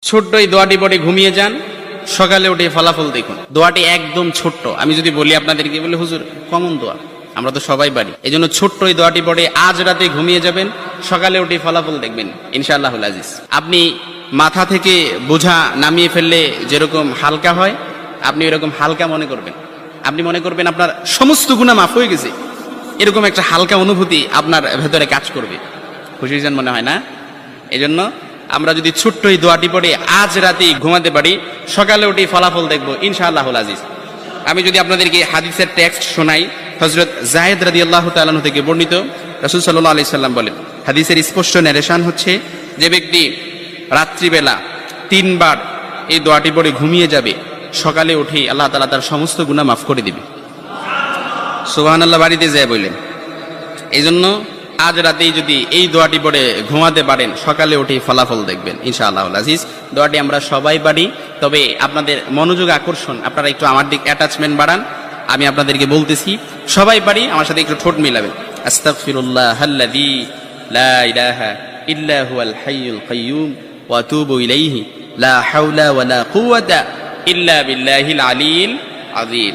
ছোট্ট এই দোয়াটি পড়ে ঘুমিয়ে যান, সকালে উঠে ফলাফল দেখুন। দোয়াটি একদম ছোট্ট, আমি যদি বলি আপনাদেরকে, বলে হুজুর কমন দোয়া, আমরা তো সবাই পারি। এই জন্য ছোট্ট এই দোয়াটি পড়ে আজ রাতে ঘুমিয়ে যাবেন, সকালে উঠে ফলাফল দেখবেন ইনশাআল্লাহুল আজিজ। আপনি মাথা থেকে বোঝা নামিয়ে ফেললে যেরকম হালকা হয়, আপনি এরকম হালকা মনে করবেন। আপনি মনে করবেন আপনার সমস্ত গুনাহ মাফ হয়ে গেছে, এরকম একটা হালকা অনুভূতি আপনার ভেতরে কাজ করবে। খুশি হয়েছেন মনে হয় না? এজন্য আমরা যদি ছোট্ট এই দোয়াটি পড়ে আজ রাতে ঘুমাতে পারি, সকালে উঠে ফলাফল দেখবো ইনশাআল্লাহুল আজিজ। আমি যদি আপনাদেরকে হাদিসের টেক্সট শোনাই, হযরত যায়েদ রাদিয়াল্লাহু তাআলা আনহু থেকে বর্ণিত, রাসূল সাল্লাল্লাহু আলাইহি সাল্লাম বলেন, হাদিসের স্পষ্ট ন্যারেশন হচ্ছে, যে ব্যক্তি রাত্রিবেলা 3 বার এই দোয়াটি পড়ে ঘুমিয়ে যাবে, সকালে উঠে আল্লাহ তাআলা তার সমস্ত গুনাহ মাফ করে দিবে। সুবহানাল্লাহ বাড়িতে যায় বললেন। এই জন্য আজ রাতেই যদি এই দোয়াটি পড়ে ঘুমাতে পারেন, সকালে উঠে ফলাফল দেখবেন ইনশাআল্লাহুল আজিজ। দোয়াটি আমরা সবাই পারি, তবে আপনাদের মনোযোগ আকর্ষণ, আপনারা একটু আমার দিক অ্যাটাচমেন্ট বাড়ান। আমি আপনাদেরকে বলতেছি, সবাই পারি, আমার সাথে একটু ঠোঁট মিলাবেন। আস্তাগফিরুল্লাহাল্লাযী লা ইলাহা ইল্লা হুয়াল হাইয়ুল কাইয়্যুম ওয়া আতুবু ইলাইহি লা হাওলা ওয়ালা কুওয়াতা ইল্লা বিল্লাহিল আলিয়্যিল আযীম।